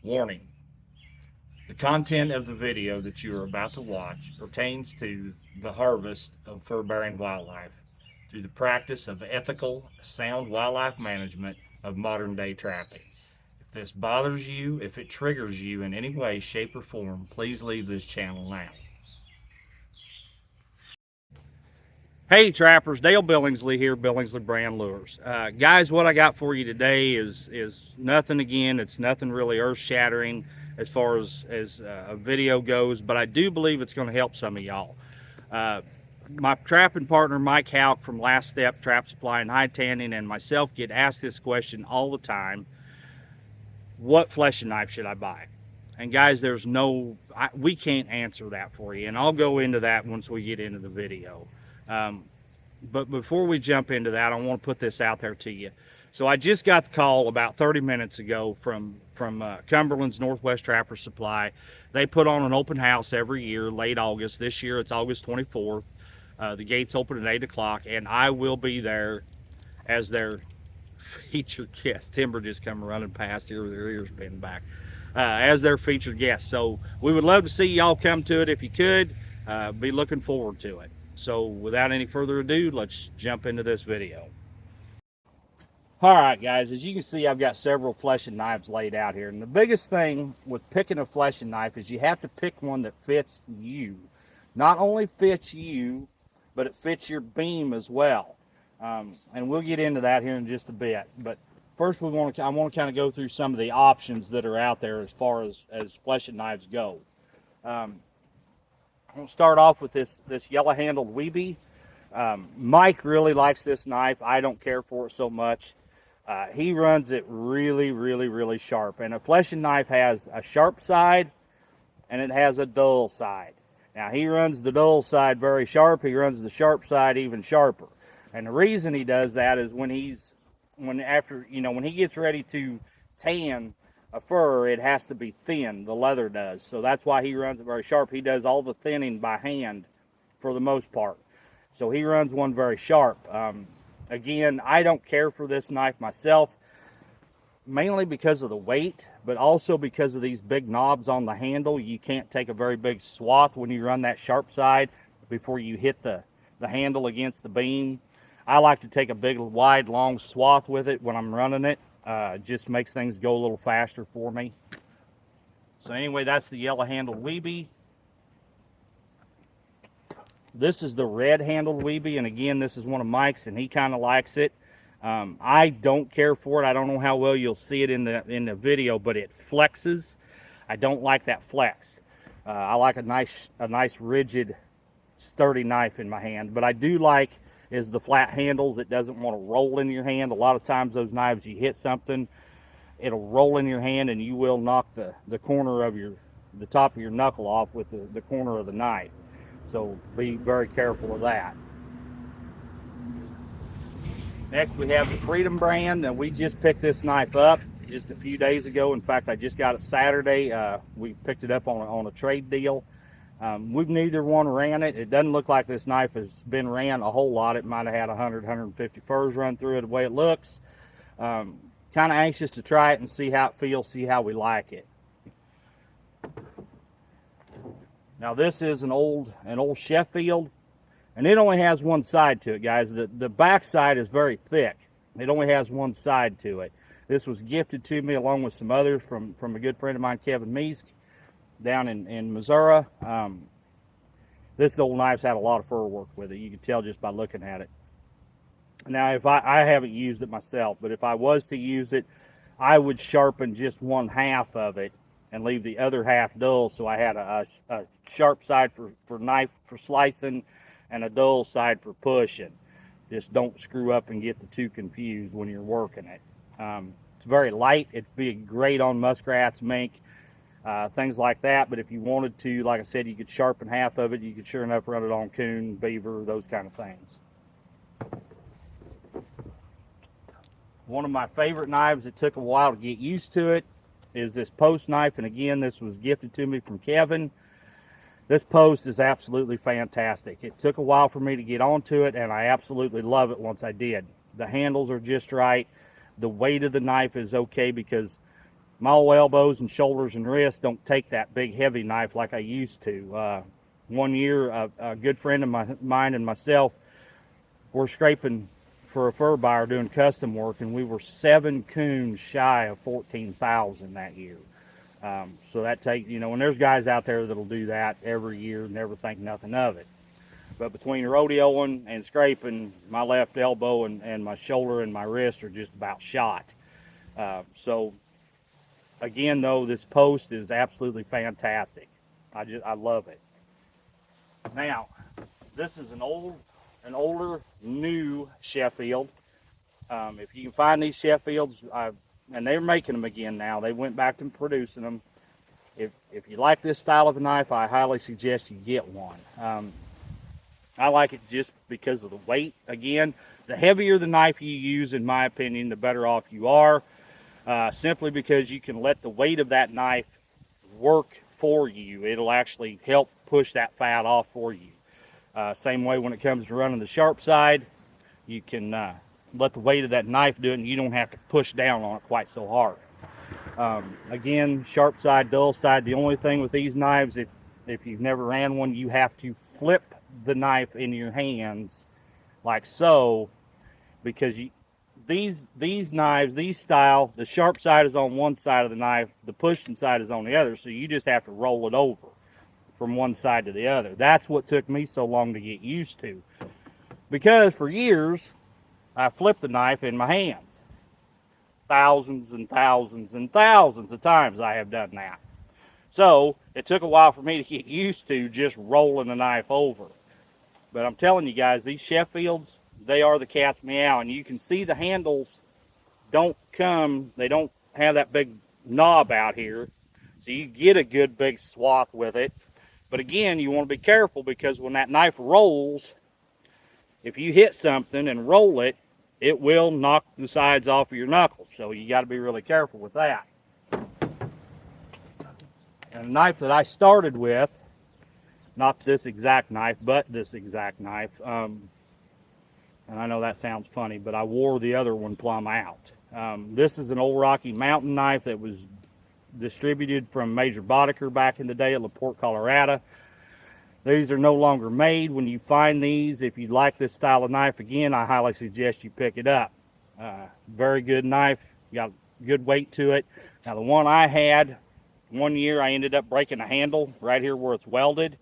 Warning: the content of the video that you are about to watch pertains to the harvest of fur-bearing wildlife through the practice of ethical, sound wildlife management of modern-day trapping. If this bothers you, if it triggers you in any way, shape, or form, please leave this channel now. Hey trappers, Dale Billingsley here, Billingsley Brand Lures. Guys, what I got for you today is nothing again. It's nothing really earth-shattering as far as a video goes, but I do believe it's going to help some of y'all. My trapping partner, Mike Houck from Last Step Trap Supply and Hide Tanning, and myself get asked this question all the time. What fleshing knife should I buy? And guys, we can't answer that for you, and I'll go into that once we get into the video. But before we jump into that, I want to put this out there to you. So I just got the call about 30 minutes ago from Cumberland's Northwest Trapper Supply. They put on an open house every year, late August. This year it's August 24th. The gates open at 8 o'clock, and I will be there as their featured guest. Timber just come running past here with their ears pinned back. As their featured guest. So we would love to see y'all come to it if you could. Be looking forward to it. So without any further ado, let's jump into this video. All right, guys, as you can see, I've got several fleshing knives laid out here. And the biggest thing with picking a fleshing knife is you have to pick one that fits you. Not only fits you, but it fits your beam as well. And we'll get into that here in just a bit. But first, I want to kind of go through some of the options that are out there as far as fleshing knives go. I'm going to start off with this yellow-handled Weeby. Mike really likes this knife. I don't care for it so much. He runs it really sharp. And a fleshing knife has a sharp side and it has a dull side. Now, he runs the dull side very sharp. He runs the sharp side even sharper. And the reason he does that is when he gets ready to tan a fur, it has to be thin, the leather does. So that's why he runs it very sharp. He does all the thinning by hand for the most part. So he runs one very sharp. Again, I don't care for this knife myself, mainly because of the weight, but also because of these big knobs on the handle. You can't take a very big swath when you run that sharp side before you hit the handle against the beam. I like to take a big, wide, long swath with it when I'm running it. Just makes things go a little faster for me. So anyway, that's the yellow-handled Weeby. This is the red-handled Weeby, and again, this is one of Mike's, and he kind of likes it. I don't care for it. I don't know how well you'll see it in the video, but it flexes. I don't like that flex. I like a nice, rigid, sturdy knife in my hand. But I do like is the flat handles. It doesn't want to roll in your hand. A lot of times those knives, you hit something, it'll roll in your hand, and you will knock the corner of the top of your knuckle off with the corner of the knife. So be very careful of that. Next, we have the Freedom brand, and we just picked this knife up just a few days ago. In fact, I just got it Saturday. We picked it up on a trade deal. We've neither one ran it. It doesn't look like this knife has been ran a whole lot. It might have had 100, 150 furs run through it the way it looks. Kind of anxious to try it and see how it feels, see how we like it. Now this is an old Sheffield, and it only has one side to it, guys. The back side is very thick. It only has one side to it. This was gifted to me along with some others from a good friend of mine, Kevin Meesk, down in Missouri. This old knife's had a lot of fur work with it. You can tell just by looking at it. Now, if I haven't used it myself, but if I was to use it, I would sharpen just one half of it and leave the other half dull, so I had a sharp side for knife for slicing and a dull side for pushing. Just don't screw up and get the two confused when you're working it. It's very light. It'd be great on muskrats, mink, things like that. But if you wanted to, like I said, you could sharpen half of it. You could sure enough run it on coon, beaver, those kind of things. One of my favorite knives that took a while to get used to it is this post knife, and again, this was gifted to me from Kevin. This post is absolutely fantastic. It took a while for me to get onto it, and I absolutely love it once I did. The handles are just right. The weight of the knife is okay because my old elbows and shoulders and wrists don't take that big heavy knife like I used to. One year, a good friend of mine and myself were scraping for a fur buyer doing custom work, and we were 7 coons shy of 14,000 that year. So that takes, you know, and there's guys out there that'll do that every year and never think nothing of it. But between rodeoing and scraping, my left elbow and my shoulder and my wrist are just about shot. So again, though, this post is absolutely fantastic. I love it. Now, this is an older, new Sheffield. If you can find these Sheffields, and they're making them again now. They went back to producing them. If you like this style of a knife, I highly suggest you get one. I like it just because of the weight. Again, the heavier the knife you use, in my opinion, the better off you are. Simply because you can let the weight of that knife work for you. It'll actually help push that fat off for you. Same way when it comes to running the sharp side, you can let the weight of that knife do it, and you don't have to push down on it quite so hard. Again, sharp side, dull side, the only thing with these knives, if you've never ran one, you have to flip the knife in your hands like so, because these knives, these style, the sharp side is on one side of the knife, the pushing side is on the other, so you just have to roll it over from one side to the other. That's what took me so long to get used to, because for years I flipped the knife in my hands. Thousands and thousands and thousands of times I have done that. So it took a while for me to get used to just rolling the knife over. But I'm telling you guys, these Sheffields, they are the cat's meow. And you can see the handles they don't have that big knob out here. So you get a good big swath with it. But again, you want to be careful, because when that knife rolls, if you hit something and roll it, it will knock the sides off of your knuckles. So you got to be really careful with that. And a knife that I started with, not this exact knife, but this exact knife, and I know that sounds funny, but I wore the other one plumb out. This is an old Rocky Mountain knife that was distributed from Major Boddicker back in the day at LaPorte, Colorado. These are no longer made. When you find these, if you like this style of knife, again, I highly suggest you pick it up. Very good knife, got good weight to it. Now the one I had, one year I ended up breaking the handle right here where it's welded.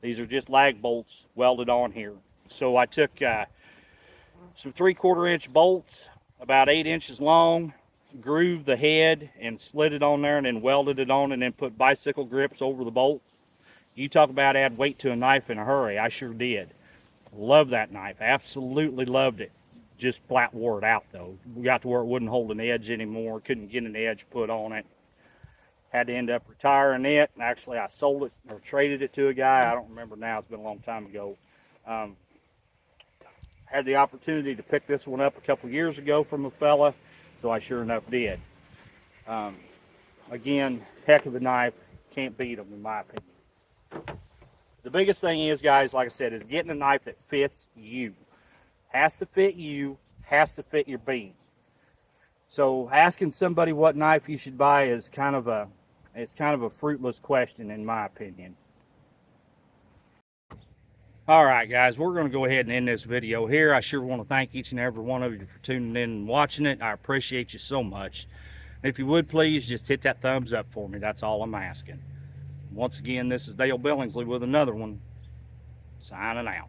These are just lag bolts welded on here. So I took some 3/4 inch bolts, about 8 inches long, grooved the head and slid it on there, and then welded it on, and then put bicycle grips over the bolt. You talk about add weight to a knife in a hurry. I sure did. Love that knife, absolutely loved it. Just flat wore it out though. We got to where it wouldn't hold an edge anymore, couldn't get an edge put on it. Had to end up retiring it. Actually, I sold it or traded it to a guy. I don't remember now. It's been a long time ago. Had the opportunity to pick this one up a couple years ago from a fella, so I sure enough did. Again, heck of a knife. Can't beat them in my opinion. The biggest thing is, guys, like I said, is getting a knife that fits you. Has to fit you, has to fit your beam. So asking somebody what knife you should buy is kind of a fruitless question in my opinion. All right, guys, we're going to go ahead and end this video here. I sure want to thank each and every one of you for tuning in and watching it. I appreciate you so much. If you would, please just hit that thumbs up for me. That's all I'm asking. Once again, this is Dale Billingsley with another one. Signing out.